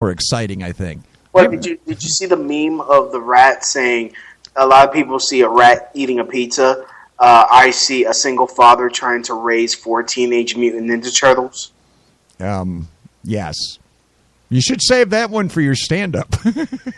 more exciting, I think. Well, did you see the meme of the rat saying, a lot of people see a rat eating a pizza. I see a single father trying to raise 4 Teenage Mutant Ninja Turtles. Yes. You should save that one for your stand-up.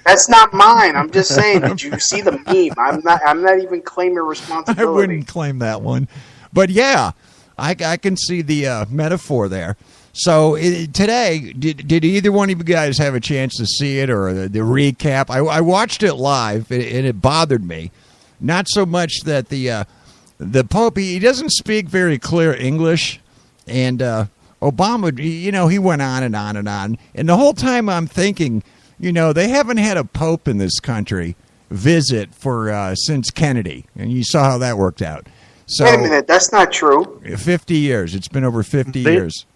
That's not mine. I'm just saying. Did you see the meme? I'm not even claiming responsibility. I wouldn't claim that one. But yeah, I can see the metaphor there. So today, did either one of you guys have a chance to see it or the recap? I watched it live, and it bothered me. Not so much that the Pope, he doesn't speak very clear English, and Obama, he went on and on and on. And the whole time I'm thinking, they haven't had a Pope in this country visit for since Kennedy, and you saw how that worked out. So, wait a minute, that's not true. 50 years. It's been over 50 years.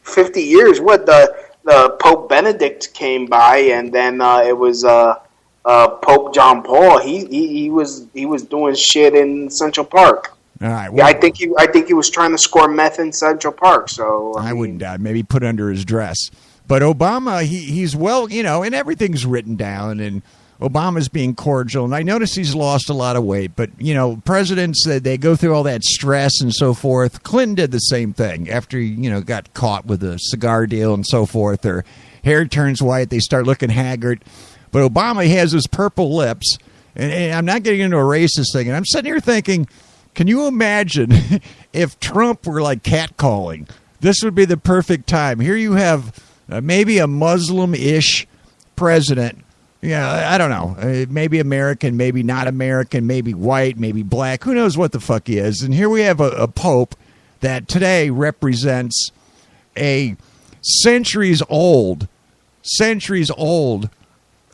50 years? What, the Pope Benedict came by, and then it was Pope John Paul. He was doing shit in Central Park. All right. Well, yeah, I think he was trying to score meth in Central Park. So I wouldn't doubt. Maybe put under his dress. But Obama, he's well, and everything's written down, and Obama's being cordial, and I notice he's lost a lot of weight. But, presidents, they go through all that stress and so forth. Clinton did the same thing after he, got caught with a cigar deal and so forth. Their hair turns white. They start looking haggard. But Obama, he has his purple lips, and I'm not getting into a racist thing. And I'm sitting here thinking, can you imagine if Trump were like catcalling? This would be the perfect time. Here you have maybe a Muslim-ish president. Yeah, I don't know. Maybe American, maybe not American, maybe white, maybe black. Who knows what the fuck he is? And here we have a pope that today represents a centuries-old,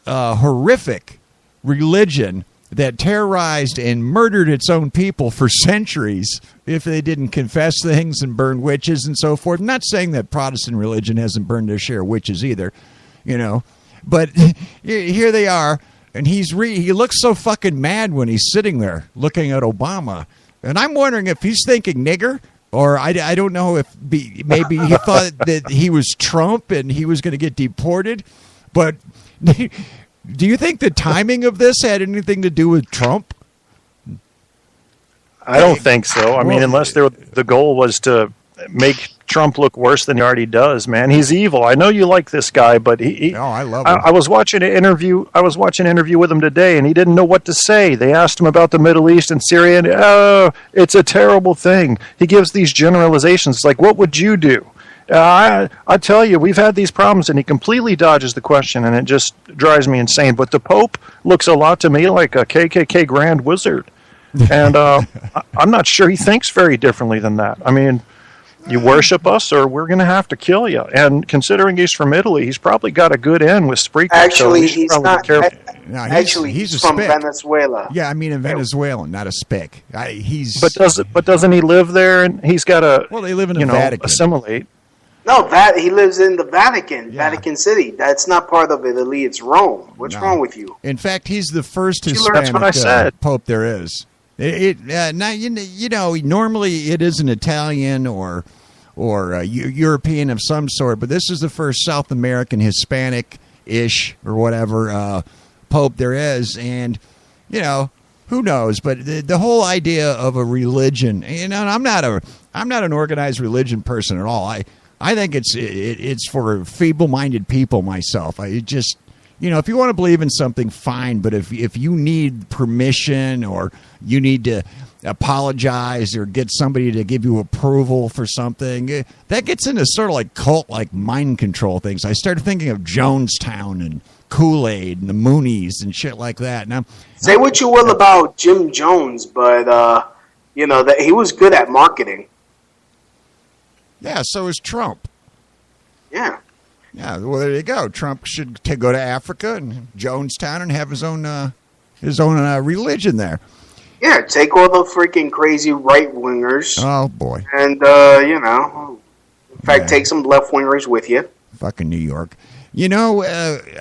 horrific religion that terrorized and murdered its own people for centuries if they didn't confess things and burn witches and so forth. I'm not saying that Protestant religion hasn't burned their share of witches either, But here they are, and he looks so fucking mad when he's sitting there looking at Obama. And I'm wondering if he's thinking nigger, or I don't know if maybe he thought that he was Trump and he was going to get deported. But do you think the timing of this had anything to do with Trump? I don't think so. I mean, unless the goal was to make Trump look worse than he already does, man. He's evil. I know you like this guy, but I love him. I was watching an interview with him today, and he didn't know what to say. They asked him about the Middle East and Syria, and it's a terrible thing. He gives these generalizations like, what would you do? I tell you, we've had these problems, and he completely dodges the question, and it just drives me insane. But the Pope looks a lot to me like a KKK Grand Wizard, and I'm not sure he thinks very differently than that. I mean, you worship us, or we're going to have to kill you. And considering he's from Italy, he's probably got a good end with Spreaker. Actually, he's not. No, he's from Venezuela. Yeah, I mean a Venezuelan, not a spick. But doesn't he live there? And he's got to. Well, they live in the Vatican. Assimilate. No, he lives in the Vatican, Vatican City. That's not part of Italy. It's Rome. What's wrong with you? In fact, he's the first Hispanic Pope there is. Normally it is an Italian or European of some sort, but this is the first South American Hispanic-ish or whatever Pope there is, and who knows? But the whole idea of a religion, I'm not an organized religion person at all. I think it's for feeble-minded people myself. I just, if you want to believe in something, fine. But if you need permission or you need to apologize or get somebody to give you approval for something, that gets into sort of like cult-like mind control things. I started thinking of Jonestown and Kool-Aid and the Moonies and shit like that. Now, say what you will about Jim Jones, but that he was good at marketing. Yeah, so is Trump. Yeah. Yeah, well, there you go. Trump should go to Africa and Jonestown and have his own religion there. Yeah, take all the freaking crazy right-wingers. Oh, boy. And, in fact, take some left-wingers with you. Fucking New York.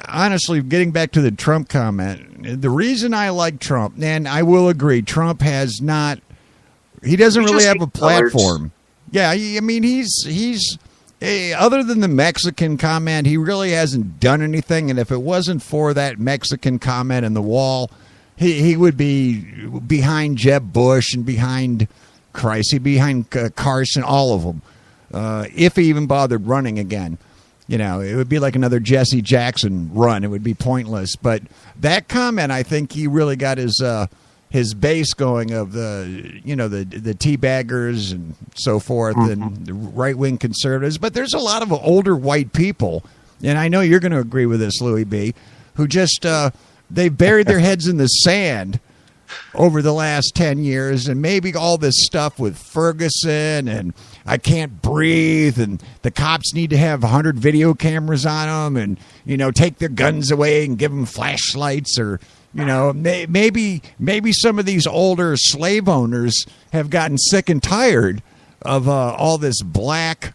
Honestly, getting back to the Trump comment, the reason I like Trump, and I will agree, Trump has not, he doesn't really have a platform. Yeah, I mean, he's other than the Mexican comment, he really hasn't done anything. And if it wasn't for that Mexican comment in the wall, he would be behind Jeb Bush and behind Carson, all of them, if he even bothered running again. You know, it would be like another Jesse Jackson run. It would be pointless. But that comment, I think he really got his base going of the teabaggers and so forth, and the right-wing conservatives. But there's a lot of older white people, and I know you're going to agree with this, Louie B., who just they buried their heads in the sand over the last 10 years, and maybe all this stuff with Ferguson and I can't breathe, and the cops need to have 100 video cameras on them, and take their guns away and give them flashlights, or maybe some of these older slave owners have gotten sick and tired of all this black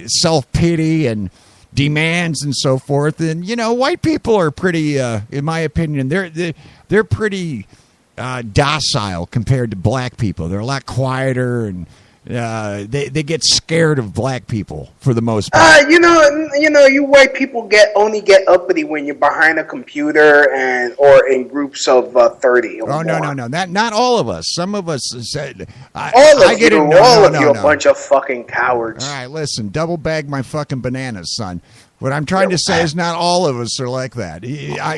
self-pity and demands and so forth. And white people are pretty, in my opinion, they're pretty docile compared to black people. They're a lot quieter, and they get scared of black people for the most part. You white people only get uppity when you're behind a computer or in groups of 30. Or no. Not all of us. Some of us said all of you, a bunch of fucking cowards. All right, listen, double bag my fucking bananas, son. What I'm trying to say is not all of us are like that.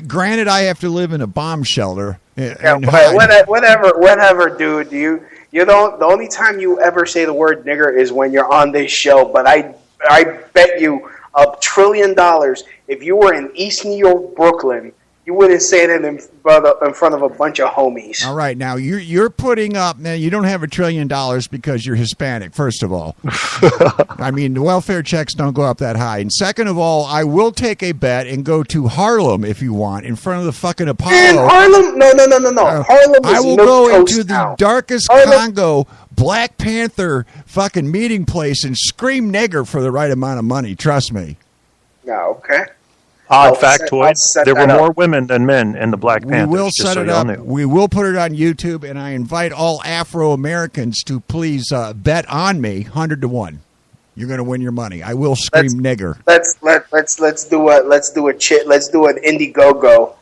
Granted, I have to live in a bomb shelter. Whatever, dude. You don't. The only time you ever say the word nigger is when you're on this show. But I bet you $1 trillion, if you were in East New York, Brooklyn, you wouldn't say that in front of a bunch of homies. All right, now you're putting up. Now you don't have $1 trillion because you're Hispanic. First of all, I mean the welfare checks don't go up that high. And second of all, I will take a bet and go to Harlem if you want, in front of the fucking Apollo. And Harlem, no. Harlem is I will go into the darkest Congo Black Panther fucking meeting place and scream nigger for the right amount of money. Trust me. No, okay. Odd factoid, there were more women than men in the Black Panthers. We will set it up. We will put it on YouTube, and I invite all Afro-Americans to please bet on me 100 to 1. You're going to win your money. I will scream nigger. Let's do an Indiegogo.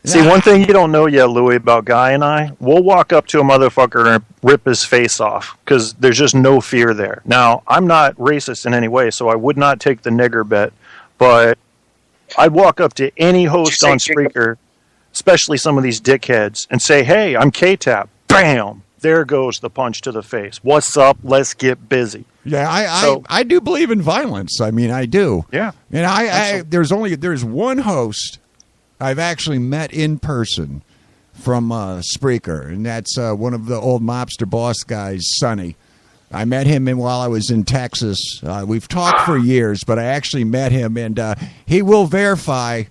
See, one thing you don't know yet, Louie, about Guy and I, we'll walk up to a motherfucker and rip his face off because there's just no fear there. Now, I'm not racist in any way, so I would not take the nigger bet, but I'd walk up to any host on Spreaker, especially some of these dickheads, and say, hey, I'm Ktap. Bam! There goes the punch to the face. What's up? Let's get busy. Yeah, I do believe in violence. I mean, I do. Yeah. And there's one host I've actually met in person from Spreaker, and that's one of the old mobster boss guys, Sonny. I met him while I was in Texas. We've talked for years, but I actually met him, and he will verify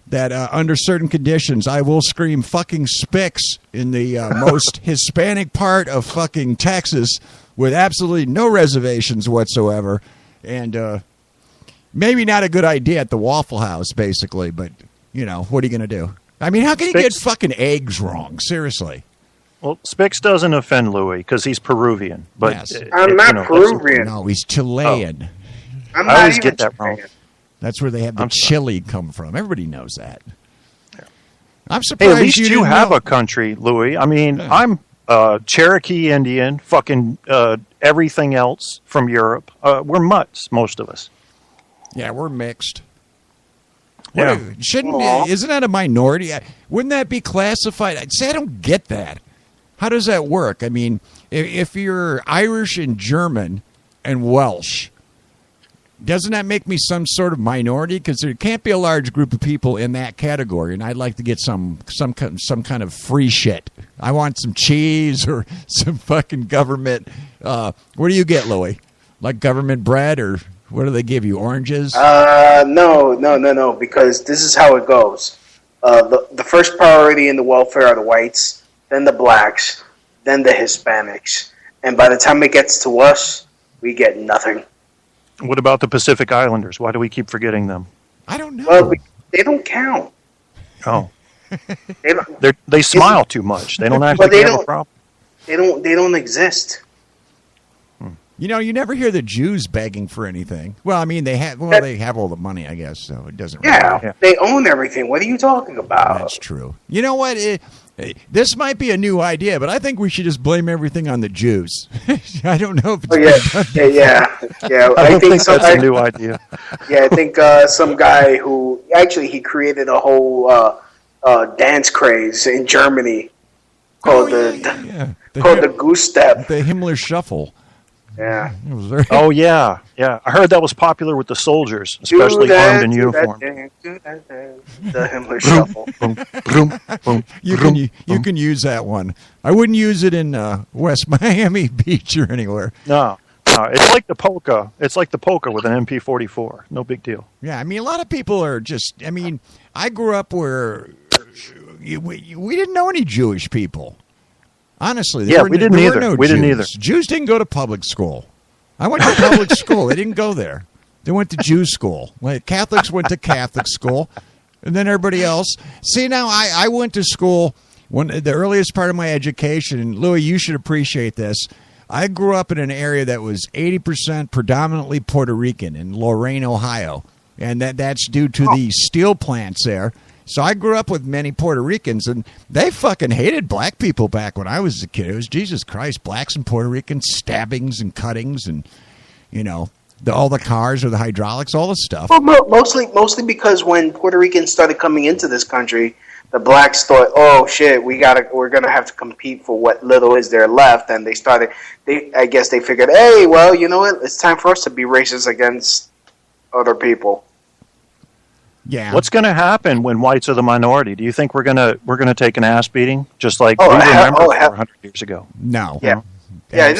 that under certain conditions, I will scream fucking Spix in the most Hispanic part of fucking Texas with absolutely no reservations whatsoever. And maybe not a good idea at the Waffle House, basically, but... what are you going to do? I mean, how can you get fucking eggs wrong? Seriously. Well, Spix doesn't offend Louie because he's Peruvian. But yes. I'm not Peruvian. No, he's Chilean. I'm I not always even get that Chilean. wrong. That's where they have the chili come from. Everybody knows that. Yeah. I'm surprised. Hey, at least you have know. a country, Louie. I mean, I'm Cherokee Indian, fucking everything else from Europe. We're mutts, most of us. Yeah, we're mixed. Yeah. Isn't that a minority? Wouldn't that be classified? I'd say I don't get that. How does that work? I mean, if you're Irish and German and Welsh, doesn't that make me some sort of minority? Because there can't be a large group of people in that category, and I'd like to get some kind of free shit. I want some cheese or some fucking government. What do you get, Louie? Like government bread or... What do they give you? Oranges? No. Because this is how it goes. The first priority in the welfare are the whites, then the blacks, then the Hispanics. And by the time it gets to us, we get nothing. What about the Pacific Islanders? Why do we keep forgetting them? I don't know. Well, they don't count. Oh. They smile too much. They don't actually have a problem. They don't exist. You know, you never hear the Jews begging for anything. Well, I mean, they have all the money, I guess, so it doesn't really matter. They own everything. What are you talking about? That's true. You know what? This might be a new idea, but I think we should just blame everything on the Jews. I don't know if it's yeah. I think that's a new idea. Yeah, I think some guy who actually he created a whole dance craze in Germany called the Goose Step. The Himmler Shuffle. Yeah. Oh yeah. I heard that was popular with the soldiers, especially armed in uniform. The Himmler Shuffle. You can use that one. I wouldn't use it in West Miami Beach or anywhere. No, it's like the polka. It's like the polka with an MP44. No big deal. Yeah, I mean, a lot of people are just. I mean, I grew up where we didn't know any Jewish people. Honestly, we didn't either. Jews didn't go to public school. I went to public school. They didn't go there. They went to Jew school. Catholics went to Catholic school, and then everybody else. See, now I went to school when the earliest part of my education. And Louie, you should appreciate this. I grew up in an area that was 80% predominantly Puerto Rican in Lorain, Ohio, and that's due to the steel plants there. So I grew up with many Puerto Ricans, and they fucking hated black people back when I was a kid. It was, Jesus Christ, blacks and Puerto Ricans, stabbings and cuttings, and, you know, all the cars or the hydraulics, all the stuff. Well, mostly because when Puerto Ricans started coming into this country, the blacks thought, oh shit, we're gonna have to compete for what little is there left, and I guess they figured, hey, well, you know what, it's time for us to be racist against other people. Yeah. What's going to happen when whites are the minority? Do you think we're gonna take an ass beating, just like we remember 400 years ago? No. Yeah.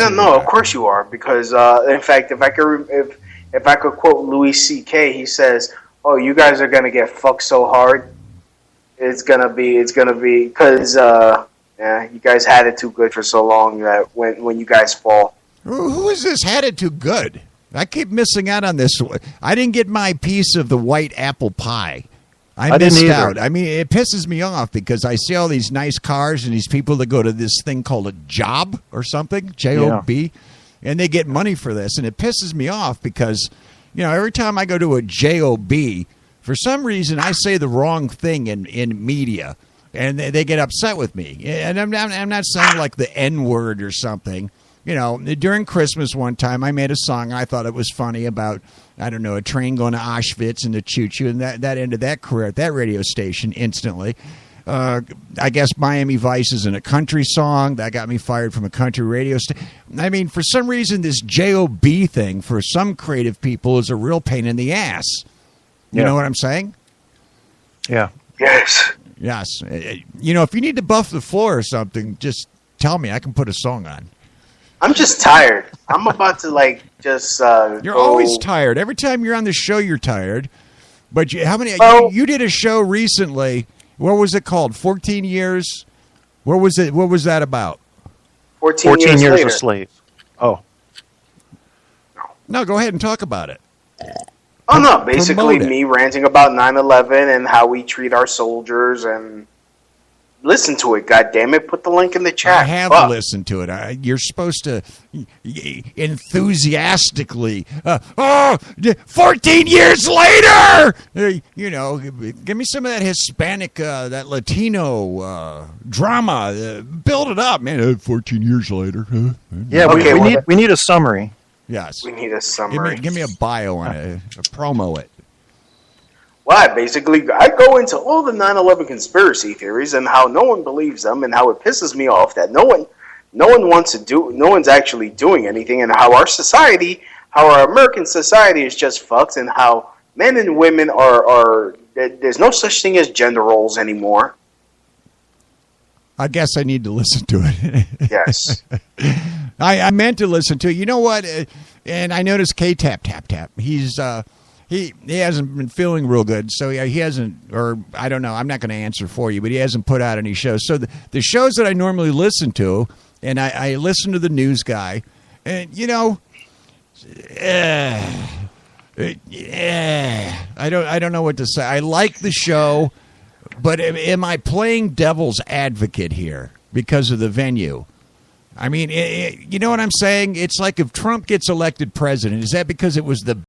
No. Of course you are, because in fact, if I could quote Louis C.K., he says, "Oh, you guys are gonna get fucked so hard. It's gonna be because you guys had it too good for so long that when you guys fall." Who is this had it too good? I keep missing out on this. I didn't get my piece of the white apple pie. I missed out. I mean, it pisses me off because I see all these nice cars and these people that go to this thing called a job or something, J-O-B, and they get money for this. And it pisses me off because, you know, every time I go to a J-O-B, for some reason I say the wrong thing in media, and they get upset with me. And I'm not saying like the N-word or something. You know, during Christmas one time, I made a song. I thought it was funny about, I don't know, a train going to Auschwitz and the choo-choo, and that ended that career at that radio station instantly. I guess Miami Vice isn't a country song. That got me fired from a country radio station. I mean, for some reason, this J-O-B thing for some creative people is a real pain in the ass. You know what I'm saying? Yeah. Yes. You know, if you need to buff the floor or something, just tell me. I can put a song on. I'm just tired. I'm about to You're always tired. Every time you're on the show, you're tired. But you did a show recently. What was it called? 14 years. What was it? What was that about? 14 years a slave. Oh. No, go ahead and talk about it. Oh no, basically me ranting about 9/11 and how we treat our soldiers and. Listen to it, goddammit. Put the link in the chat. I have listened to it. You're supposed to enthusiastically, 14 years later! You know, give me some of that Hispanic, that Latino drama. Build it up, man. 14 years later. Yeah, we need a summary. Yes. We need a summary. Give me a bio on it. Promo it. Well, basically, I go into all the 9/11 conspiracy theories and how no one believes them, and how it pisses me off that no one wants to do, no one's actually doing anything, and how our American society is just fucked, and how men and women are there's no such thing as gender roles anymore. I guess I need to listen to it. Yes. I meant to listen to it. You know what? And I noticed Ktap, tap. He's he hasn't been feeling real good, so he hasn't, or I don't know. I'm not going to answer for you, but he hasn't put out any shows. So the shows that I normally listen to, and I listen to the news guy, and you know, I don't know what to say. I like the show, but am I playing devil's advocate here because of the venue? I mean, you know what I'm saying? It's like if Trump gets elected president, is that because it was the